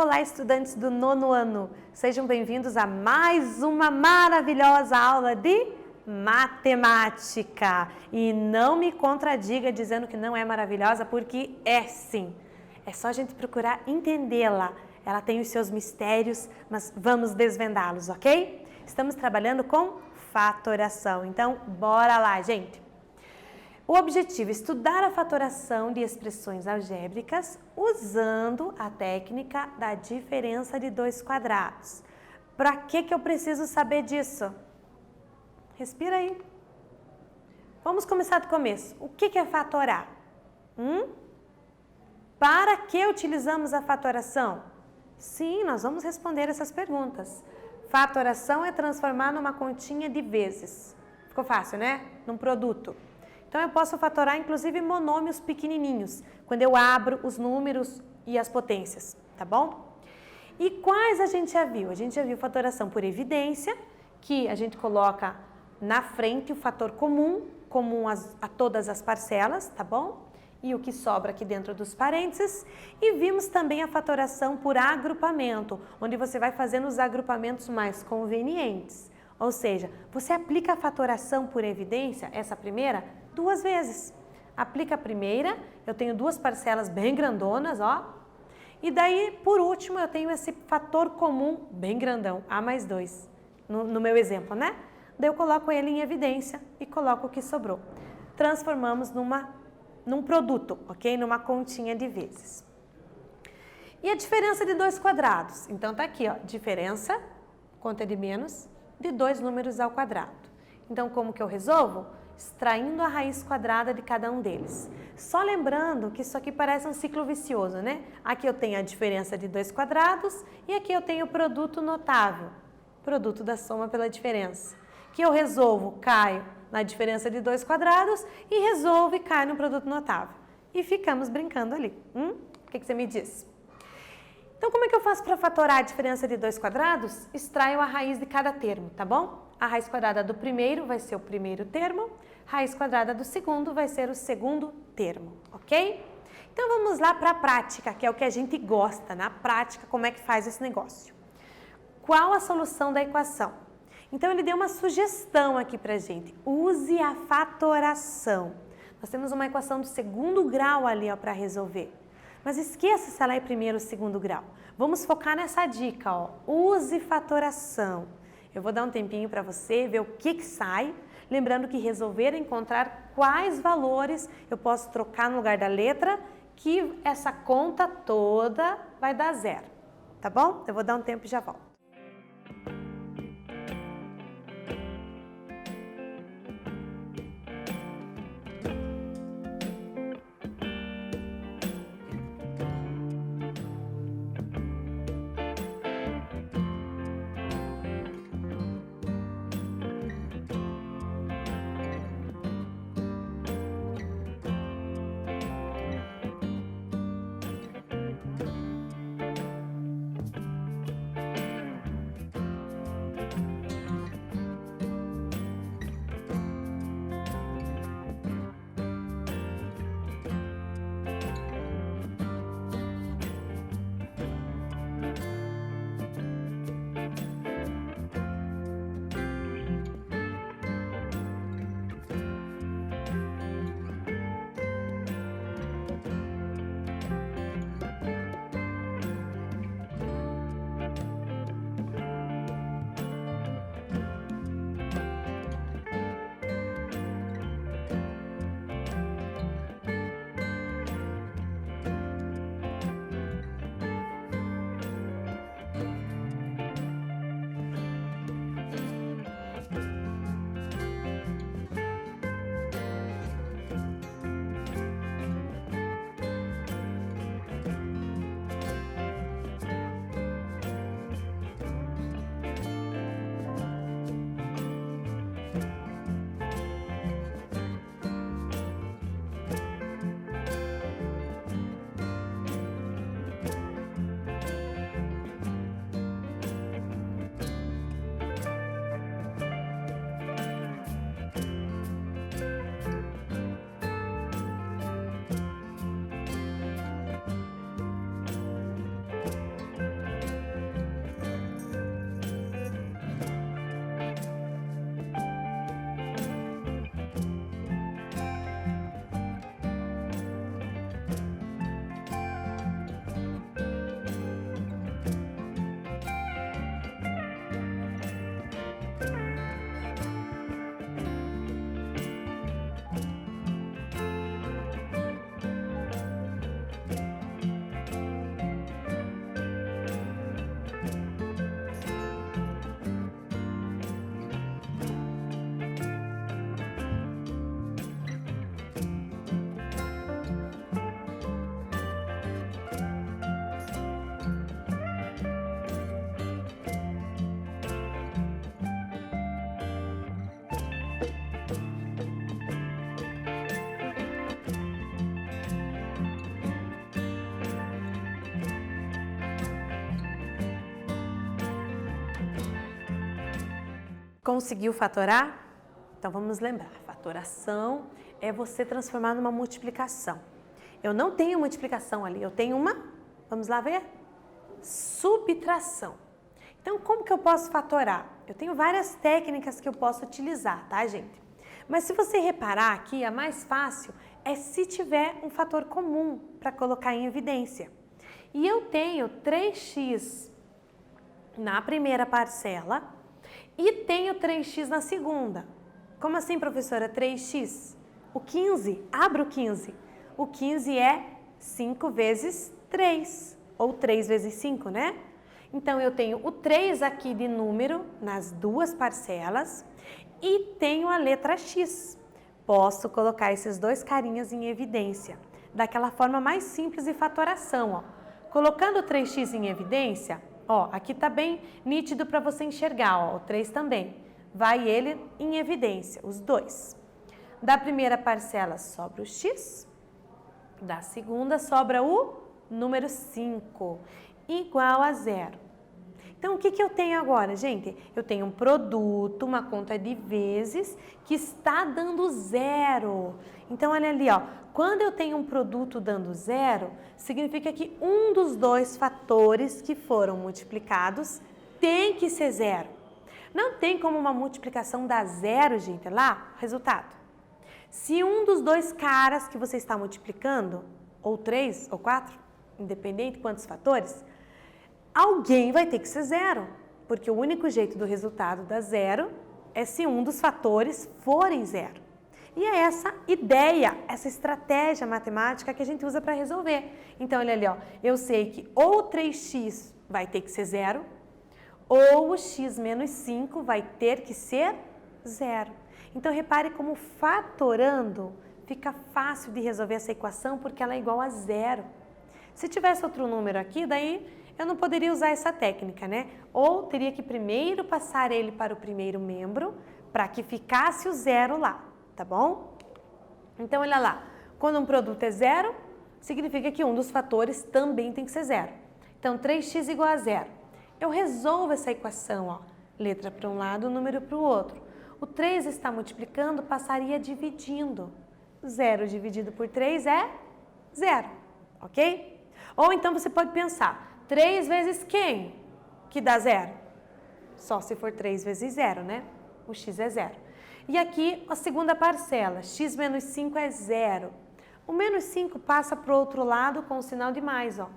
Olá, estudantes do 9º ano! Sejam bem-vindos a mais uma maravilhosa aula de matemática. E não me contradiga dizendo que não é maravilhosa, porque é sim. É só a gente procurar entendê-la. Ela tem os seus mistérios, mas vamos desvendá-los, ok? Estamos trabalhando com fatoração. Então, bora lá, gente! O objetivo é estudar a fatoração de expressões algébricas usando a técnica da diferença de dois quadrados. Para que eu preciso saber disso? Respira aí. Vamos começar do começo. O que é fatorar? Para que utilizamos a fatoração? Sim, nós vamos responder essas perguntas. Fatoração é transformar numa continha de vezes. Ficou fácil, né? Num produto. Então, eu posso fatorar, inclusive, monômios pequenininhos, quando eu abro os números e as potências, tá bom? E quais a gente já viu? A gente já viu fatoração por evidência, que a gente coloca na frente o fator comum a todas as parcelas, tá bom? E o que sobra aqui dentro dos parênteses. E vimos também a fatoração por agrupamento, onde você vai fazendo os agrupamentos mais convenientes. Ou seja, você aplica a fatoração por evidência, essa primeira, 2 vezes. Aplica a primeira, eu tenho 2 parcelas bem grandonas, ó. E daí, por último, eu tenho esse fator comum bem grandão, A mais 2, no meu exemplo, né? Daí eu coloco ele em evidência e coloco o que sobrou. Transformamos num produto, ok? Numa continha de vezes. E a diferença de 2 quadrados? Então, tá aqui, ó, diferença, conta de menos, de 2 números ao quadrado. Então, como que eu resolvo? Extraindo a raiz quadrada de cada um deles. Só lembrando que isso aqui parece um ciclo vicioso, né? Aqui eu tenho a diferença de 2 quadrados e aqui eu tenho o produto notável, produto da soma pela diferença. Que eu resolvo, caio na diferença de 2 quadrados e resolvo e caio no produto notável. E ficamos brincando ali. O que você me diz? Então, como é que eu faço para fatorar a diferença de 2 quadrados? Extraio a raiz de cada termo, tá bom? A raiz quadrada do primeiro vai ser o primeiro termo, raiz quadrada do segundo vai ser o segundo termo, ok? Então, vamos lá para a prática, que é o que a gente gosta, na prática, como é que faz esse negócio. Qual a solução da equação? Então, ele deu uma sugestão aqui para a gente. Use a fatoração. Nós temos uma equação do segundo grau ali para resolver. Mas esqueça se ela é primeiro ou segundo grau. Vamos focar nessa dica, ó. Use fatoração. Eu vou dar um tempinho para você ver o que sai. Lembrando que resolver é encontrar quais valores eu posso trocar no lugar da letra, que essa conta toda vai dar 0. Tá bom? Eu vou dar um tempo e já volto. Conseguiu fatorar? Então vamos lembrar, fatoração é você transformar numa multiplicação. Eu não tenho multiplicação ali, eu tenho uma, vamos lá ver? Subtração. Então como que eu posso fatorar? Eu tenho várias técnicas que eu posso utilizar, tá, gente? Mas se você reparar aqui, a mais fácil é se tiver um fator comum para colocar em evidência. E eu tenho 3x na primeira parcela e tenho 3x na segunda. Como assim, professora? 3x? O 15, abra o 15. O 15 é 5 vezes 3, ou 3 vezes 5, né? Então, eu tenho o 3 aqui de número nas duas parcelas e tenho a letra x. Posso colocar esses dois carinhas em evidência, daquela forma mais simples de fatoração, ó. Colocando o 3x em evidência, ó, aqui tá bem nítido para você enxergar, ó, o 3 também. Vai ele em evidência, os dois. Da primeira parcela sobra o x, da segunda sobra o número 5, igual a 0. Então, o que eu tenho agora, gente? Eu tenho um produto, uma conta de vezes, que está dando 0. Então, olha ali, ó, quando eu tenho um produto dando 0, significa que um dos dois fatores que foram multiplicados tem que ser 0. Não tem como uma multiplicação dar 0, gente, lá, resultado. Se um dos dois caras que você está multiplicando, ou 3 ou 4, independente de quantos fatores, alguém vai ter que ser 0, porque o único jeito do resultado dar 0 é se um dos fatores forem 0. E é essa ideia, essa estratégia matemática que a gente usa para resolver. Então, olha ali, ó, eu sei que ou 3x vai ter que ser 0, ou o x menos 5 vai ter que ser 0. Então, repare como fatorando fica fácil de resolver essa equação porque ela é igual a 0. Se tivesse outro número aqui, daí eu não poderia usar essa técnica, né? Ou teria que primeiro passar ele para o primeiro membro para que ficasse o 0 lá, tá bom? Então, olha lá, quando um produto é 0, significa que um dos fatores também tem que ser 0. Então, 3x igual a 0. Eu resolvo essa equação, ó, letra para um lado, número para o outro. O 3 está multiplicando, passaria dividindo. 0 dividido por 3 é 0, ok? Ou então você pode pensar, 3 vezes quem que dá 0? Só se for 3 vezes 0, né? O x é 0. E aqui a segunda parcela, x menos 5 é 0. O menos 5 passa para o outro lado com o sinal de mais, ó.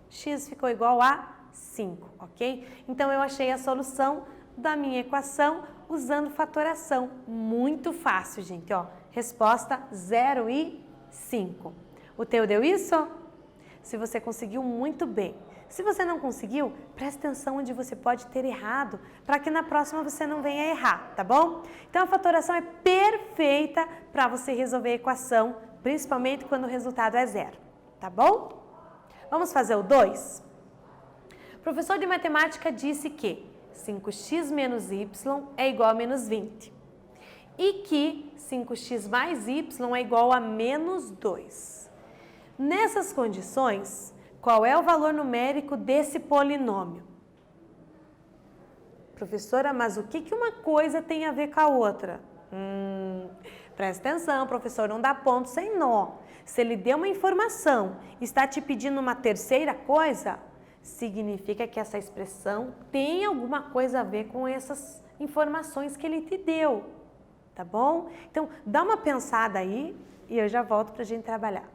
X ficou igual a 5, ok? Então eu achei a solução da minha equação usando fatoração. Muito fácil, gente, ó. Resposta 0 e 5. O teu deu isso? Se você conseguiu, muito bem. Se você não conseguiu, preste atenção onde você pode ter errado, para que na próxima você não venha errar, tá bom? Então a fatoração é perfeita para você resolver a equação, principalmente quando o resultado é 0, tá bom? Vamos fazer o 2? O professor de matemática disse que 5x menos y é igual a menos 20 e que 5x mais y é igual a menos 2. Nessas condições, qual é o valor numérico desse polinômio? Professora, mas o que uma coisa tem a ver com a outra? Presta atenção, professor, não dá ponto sem nó. Se ele deu uma informação e está te pedindo uma terceira coisa, significa que essa expressão tem alguma coisa a ver com essas informações que ele te deu, tá bom? Então, dá uma pensada aí e eu já volto para a gente trabalhar.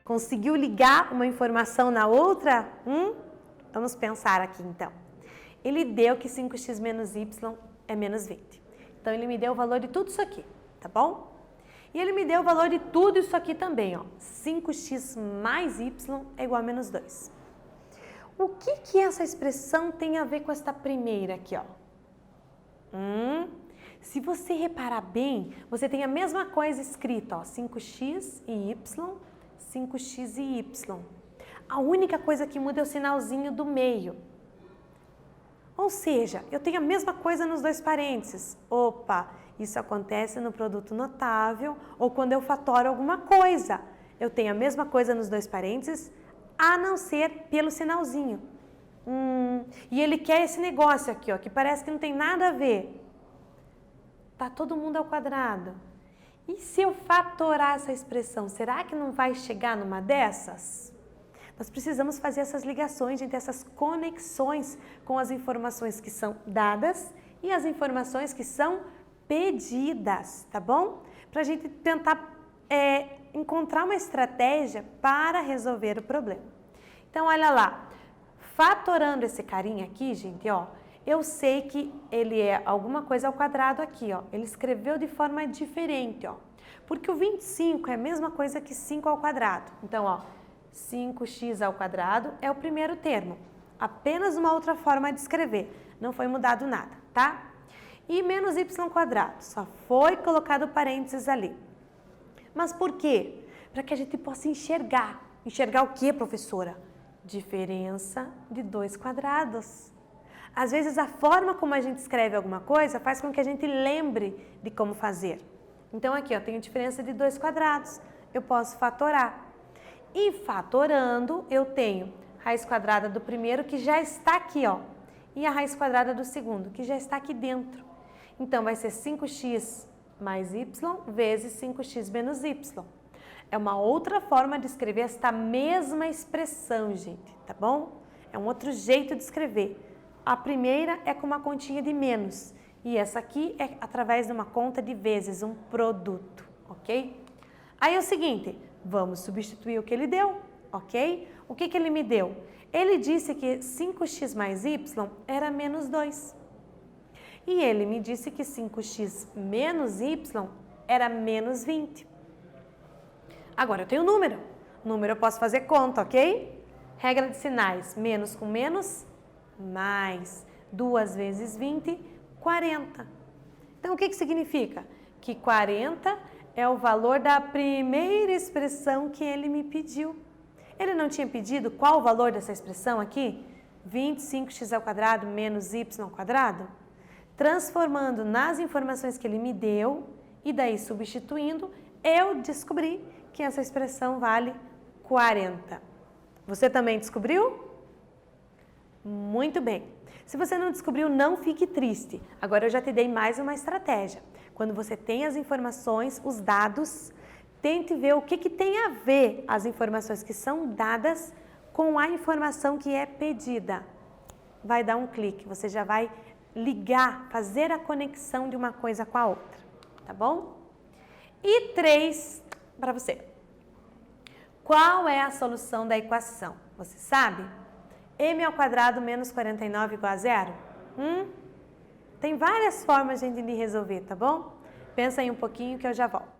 Conseguiu ligar uma informação na outra? Vamos pensar aqui então. Ele deu que 5x menos y é menos 20. Então, ele me deu o valor de tudo isso aqui, tá bom? E ele me deu o valor de tudo isso aqui também, ó. 5x mais y é igual a menos 2. O que essa expressão tem a ver com esta primeira aqui, ó? Se você reparar bem, você tem a mesma coisa escrita, ó. 5x e y, 5x e y. A única coisa que muda é o sinalzinho do meio. Ou seja, eu tenho a mesma coisa nos dois parênteses. Opa, isso acontece no produto notável ou quando eu fatoro alguma coisa. Eu tenho a mesma coisa nos dois parênteses, a não ser pelo sinalzinho. E ele quer esse negócio aqui, ó, que parece que não tem nada a ver. Tá todo mundo ao quadrado. E se eu fatorar essa expressão, será que não vai chegar numa dessas? Nós precisamos fazer essas ligações, gente, essas conexões com as informações que são dadas e as informações que são pedidas, tá bom? Para a gente tentar encontrar uma estratégia para resolver o problema. Então, olha lá, fatorando esse carinha aqui, gente, ó, eu sei que ele é alguma coisa ao quadrado aqui, ó. Ele escreveu de forma diferente, ó, porque o 25 é a mesma coisa que 5 ao quadrado. Então, ó, 5x ao quadrado é o primeiro termo, apenas uma outra forma de escrever, não foi mudado nada, tá? E menos y quadrado, só foi colocado parênteses ali. Mas por quê? Para que a gente possa enxergar. Enxergar o quê, professora? Diferença de dois quadrados. Às vezes a forma como a gente escreve alguma coisa faz com que a gente lembre de como fazer. Então aqui, ó, tenho diferença de dois quadrados, eu posso fatorar. E fatorando, eu tenho raiz quadrada do primeiro, que já está aqui, ó, e a raiz quadrada do segundo, que já está aqui dentro. Então, vai ser 5x mais y vezes 5x menos y. É uma outra forma de escrever esta mesma expressão, gente, tá bom? É um outro jeito de escrever. A primeira é com uma continha de menos, e essa aqui é através de uma conta de vezes, um produto, ok? Aí é o seguinte, vamos substituir o que ele deu, ok? O que ele me deu? Ele disse que 5x mais y era menos 2. E ele me disse que 5x menos y era menos 20. Agora eu tenho número. Número eu posso fazer conta, ok? Regra de sinais, menos com menos, mais. 2 vezes 20, 40. Então o que significa? Que 40 é o valor da primeira expressão que ele me pediu. Ele não tinha pedido qual o valor dessa expressão aqui? 25x ao quadrado menos y ao quadrado? Transformando nas informações que ele me deu e daí substituindo, eu descobri que essa expressão vale 40. Você também descobriu? Muito bem. Se você não descobriu, não fique triste. Agora eu já te dei mais uma estratégia. Quando você tem as informações, os dados, tente ver o que tem a ver as informações que são dadas com a informação que é pedida. Vai dar um clique, você já vai ligar, fazer a conexão de uma coisa com a outra, tá bom? E 3 para você. Qual é a solução da equação? Você sabe? M ao quadrado menos 49 igual a 0? Tem várias formas de resolver, tá bom? Pensa aí um pouquinho que eu já volto.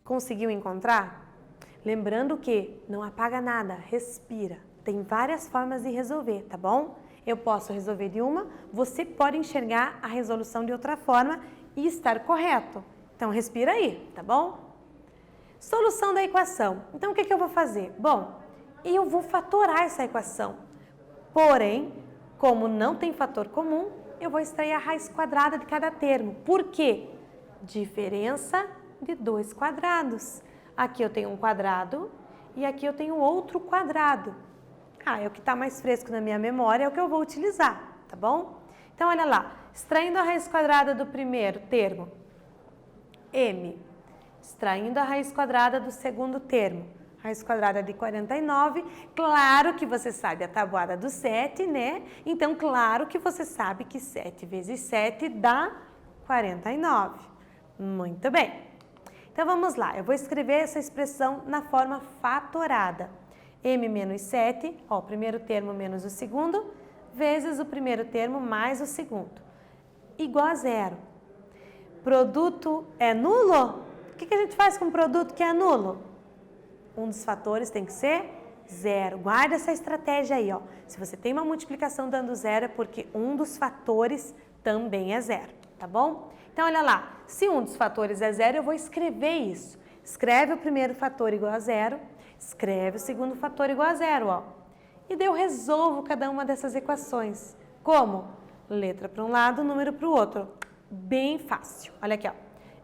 Conseguiu encontrar? Lembrando que não apaga nada, respira. Tem várias formas de resolver, tá bom? Eu posso resolver de uma, você pode enxergar a resolução de outra forma e estar correto. Então, respira aí, tá bom? Solução da equação. Então, o que eu vou fazer? Bom, eu vou fatorar essa equação. Porém, como não tem fator comum, eu vou extrair a raiz quadrada de cada termo. Por quê? Diferença de dois quadrados. Aqui eu tenho um quadrado e aqui eu tenho outro quadrado. É o que está mais fresco na minha memória, é o que eu vou utilizar, tá bom? Então, olha lá, extraindo a raiz quadrada do primeiro termo, m, extraindo a raiz quadrada do segundo termo, raiz quadrada de 49, claro que você sabe a tabuada do 7, né? Então, claro que você sabe que 7 vezes 7 dá 49. Muito bem. Então, vamos lá, eu vou escrever essa expressão na forma fatorada. M menos 7, o primeiro termo menos o segundo, vezes o primeiro termo mais o segundo, igual a zero. Produto é nulo? O que a gente faz com um produto que é nulo? Um dos fatores tem que ser zero. Guarda essa estratégia aí, ó. Se você tem uma multiplicação dando zero, é porque um dos fatores também é zero, tá bom? Então, olha lá, se um dos fatores é zero, eu vou escrever isso. Escreve o primeiro fator igual a zero, escreve o segundo fator igual a zero, ó. E daí eu resolvo cada uma dessas equações. Como? Letra para um lado, número para o outro. Bem fácil. Olha aqui, ó.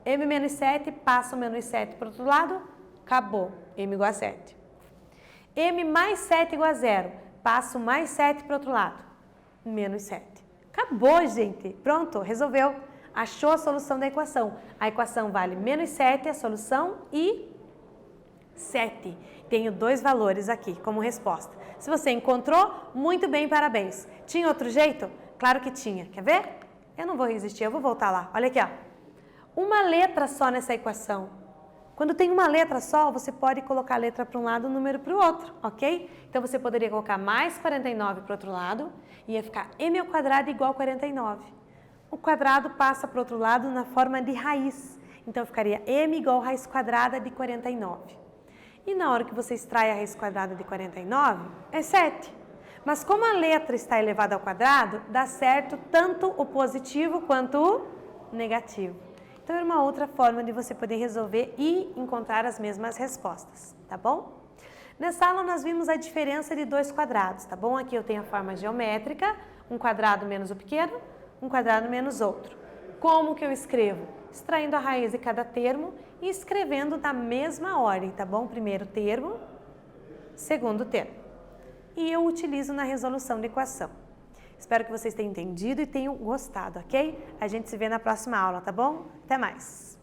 M menos 7, passa o menos 7 para o outro lado, acabou. M igual a 7. M mais 7 igual a zero, passo mais 7 para o outro lado, menos 7. Acabou, gente. Pronto, resolveu. Achou a solução da equação. A equação vale menos 7, a solução, e 7. Tenho dois valores aqui como resposta. Se você encontrou, muito bem, parabéns. Tinha outro jeito? Claro que tinha. Quer ver? Eu não vou resistir, eu vou voltar lá. Olha aqui, ó. Uma letra só nessa equação. Quando tem uma letra só, você pode colocar a letra para um lado e o número para o outro, ok? Então, você poderia colocar mais 49 para o outro lado e ia ficar m ao quadrado igual a 49. O quadrado passa para o outro lado na forma de raiz. Então, ficaria m igual a raiz quadrada de 49. E na hora que você extrai a raiz quadrada de 49, é 7. Mas como a letra está elevada ao quadrado, dá certo tanto o positivo quanto o negativo. Então, é uma outra forma de você poder resolver e encontrar as mesmas respostas, tá bom? Nessa aula, nós vimos a diferença de dois quadrados, tá bom? Aqui eu tenho a forma geométrica, um quadrado menos o pequeno, um quadrado menos outro. Como que eu escrevo? Extraindo a raiz de cada termo e escrevendo na mesma ordem, tá bom? Primeiro termo, segundo termo. E eu utilizo na resolução da equação. Espero que vocês tenham entendido e tenham gostado, ok? A gente se vê na próxima aula, tá bom? Até mais!